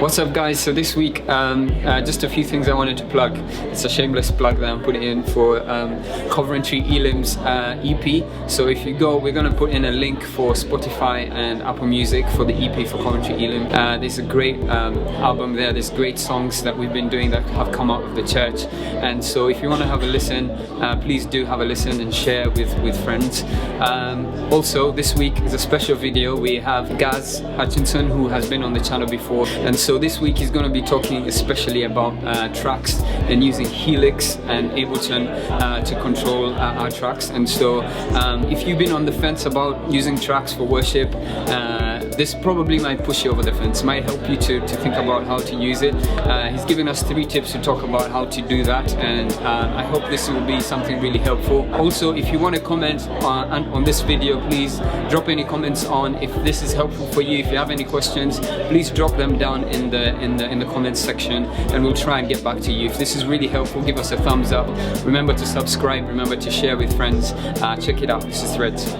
What's up guys, so this week just a few things I wanted to plug. It's a shameless plug that I'm putting in for Coventry Elim's EP. So if you go, we're going to put in a link for Spotify and Apple Music for the EP for Coventry Elim. There's a great album there, there's great songs that we've been doing that have come out of the church, and so if you want to have a listen, please do have a listen and share with friends. Also this week is a special video. We have Gareth Hutchinson, who has been on the channel before, and so this week he's going to be talking especially about tracks and using Helix and Ableton to control our tracks. And so if you've been on the fence about using tracks for worship, this probably might push you over the fence, might help you to think about how to use it. He's given us 3 tips to talk about how to do that, and I hope this will be something really helpful. Also, if you want to comment on this video, please drop any comments on if this is helpful for you. If you have any questions, please drop them down in the comments section, and we'll try and get back to you. If this is really helpful, give us a thumbs up. Remember to subscribe, remember to share with friends. Check it out, this is Threads.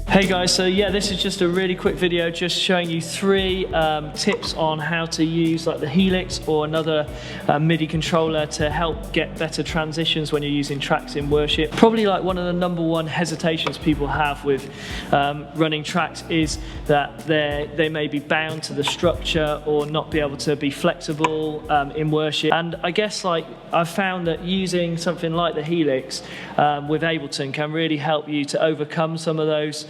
Hey guys, so yeah, this is just a really quick video just showing you 3 tips on how to use like the Helix or another MIDI controller to help get better transitions when you're using tracks in worship. Probably like one of the #1 hesitations people have with running tracks is that they may be bound to the structure or not be able to be flexible in worship. And I guess like I've found that using something like the Helix with Ableton can really help you to overcome some of those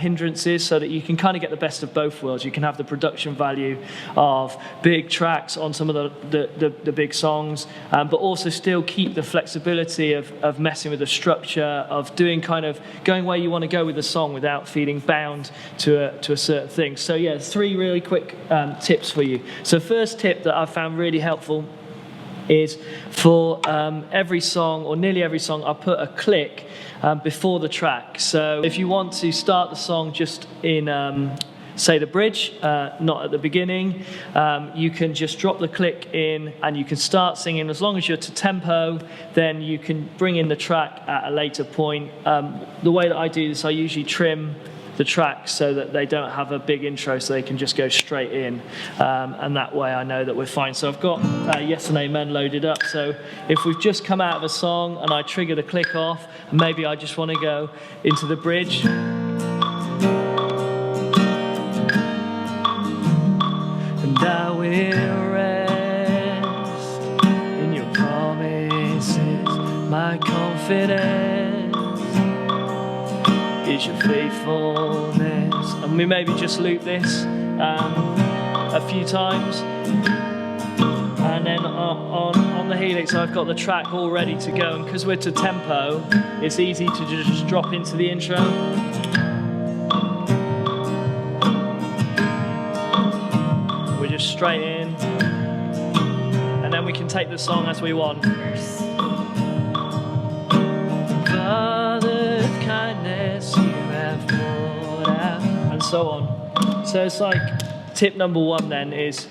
hindrances, so that you can kind of get the best of both worlds. You can have the production value of big tracks on some of the big songs, but also still keep the flexibility of messing with the structure, of doing kind of going where you want to go with the song without feeling bound to a certain thing. So yeah, 3 really quick tips for you. So first tip that I've found really helpful is for every song, or nearly every song, I'll put a click before the track. So if you want to start the song just in, say, the bridge, not at the beginning, you can just drop the click in and you can start singing. As long as you're to tempo, then you can bring in the track at a later point. The way that I do this, I usually trim the tracks so that they don't have a big intro, so they can just go straight in, and that way I know that we're fine. So I've got Yes and Amen loaded up, so if we've just come out of a song and I trigger the click off, maybe I just want to go into the bridge, and I will rest in your promises, my confidence is your faithfulness. And we maybe just loop this a few times, and then on the Helix I've got the track all ready to go, and because we're to tempo, it's easy to just drop into the intro. We're just straight in, and then we can take the song as we want. Father of kindness, you have poured out, and so on. So it's like tip #1 then is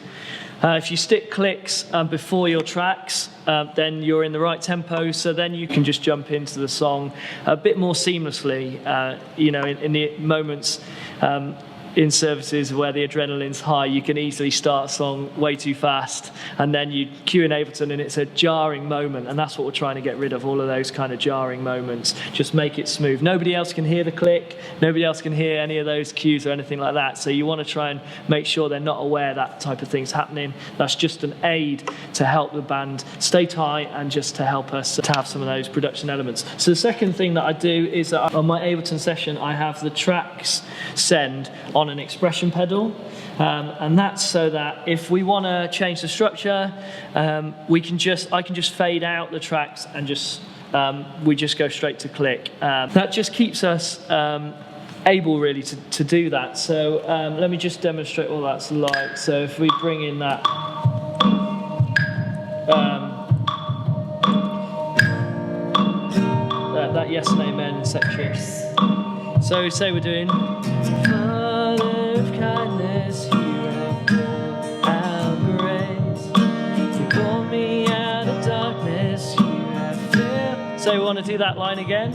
if you stick clicks before your tracks, then you're in the right tempo, so then you can just jump into the song a bit more seamlessly, you know, in the moments in services where the adrenaline's high, you can easily start a song way too fast, and then you cue in Ableton and it's a jarring moment, and that's what we're trying to get rid of, all of those kind of jarring moments. Just make it smooth. Nobody else can hear the click, nobody else can hear any of those cues or anything like that, so you want to try and make sure they're not aware that type of thing's happening. That's just an aid to help the band stay tight and just to help us to have some of those production elements. So the second thing that I do is that on my Ableton session I have the tracks send on an expression pedal, and that's so that if we want to change the structure, I can just fade out the tracks and just we just go straight to click. That just keeps us able really to do that. So let me just demonstrate what that's like. So if we bring in that that Yes and Amen section. So say we're doing Father of kindness, you have poured out grace. So we want to do that line again.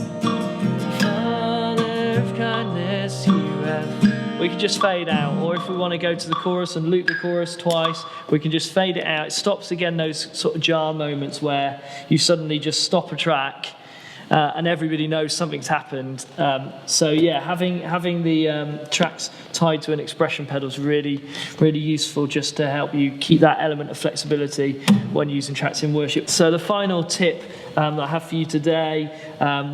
Father of kindness, you have. We can just fade out, or if we want to go to the chorus and loop the chorus twice, we can just fade it out. It stops again those sort of jar moments where you suddenly just stop a track and everybody knows something's happened. So yeah, having the tracks tied to an expression pedal is really useful, just to help you keep that element of flexibility when using tracks in worship. So the final tip that I have for you today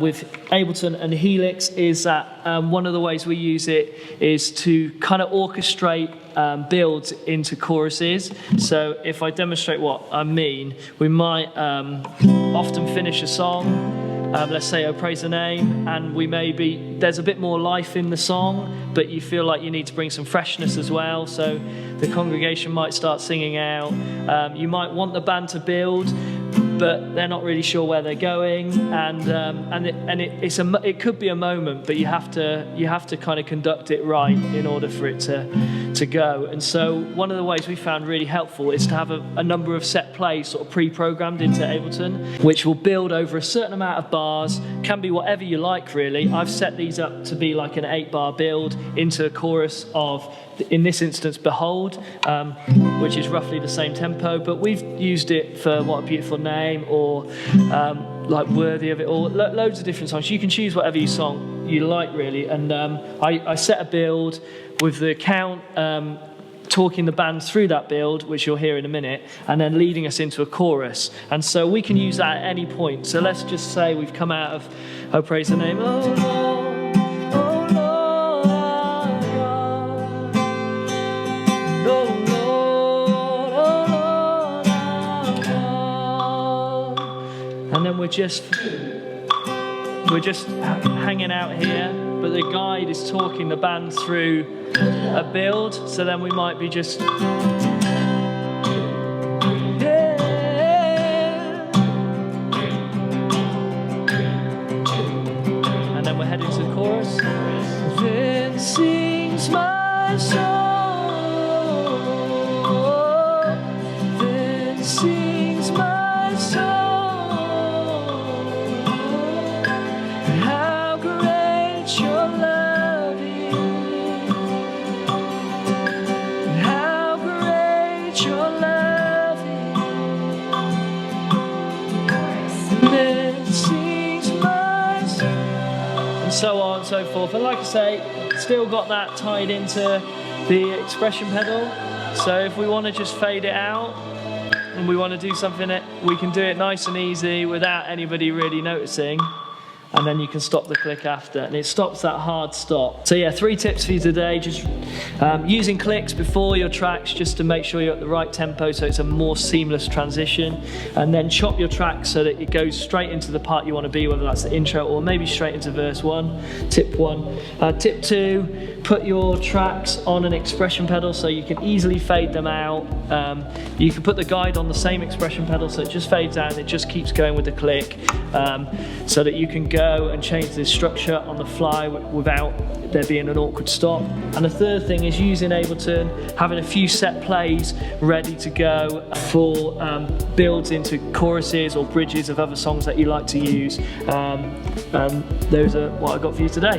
with Ableton and Helix is that one of the ways we use it is to kind of orchestrate builds into choruses. So if I demonstrate what I mean, we might often finish a song, let's say "Oh Praise the Name," and there's a bit more life in the song, but you feel like you need to bring some freshness as well. So the congregation might start singing out. You might want the band to build, but they're not really sure where they're going, it could be a moment, but you have to kind of conduct it right in order for it to go. And so one of the ways we found really helpful is to have a number of set plays sort of pre-programmed into Ableton, which will build over a certain amount of bars. Can be whatever you like, really. I've set these up to be like an 8-bar build into a chorus of, in this instance, Behold, which is roughly the same tempo, but we've used it for What a Beautiful Name, or like Worthy of It All, loads of different songs. You can choose whatever song you like, really. And I set a build with the count talking the band through that build, which you'll hear in a minute, and then leading us into a chorus. And so we can use that at any point. So let's just say we've come out of "Oh Praise the Name." Oh Lord, oh Lord, our God. Oh Lord, oh Lord, our God. And then we're just hanging out here, but the guide is talking the band through a build. So then we might be just and then we're heading to the chorus. Then sings my soul, then sings my soul. So on and so forth. And like I say, still got that tied into the expression pedal. So if we want to just fade it out and we want to do something that we can do it nice and easy without anybody really noticing, and then you can stop the click after, and it stops that hard stop. So yeah, 3 tips for you today. Just using clicks before your tracks, just to make sure you're at the right tempo so it's a more seamless transition, and then chop your tracks so that it goes straight into the part you want to be, whether that's the intro or maybe straight into verse 1. Tip 1. Tip 2, put your tracks on an expression pedal so you can easily fade them out. You can put the guide on the same expression pedal so it just fades out and it just keeps going with the click, so that you can go and change the structure on the fly without there being an awkward stop. And the third thing is using Ableton, having a few set plays ready to go for builds into choruses or bridges of other songs that you like to use. And those are what I got for you today.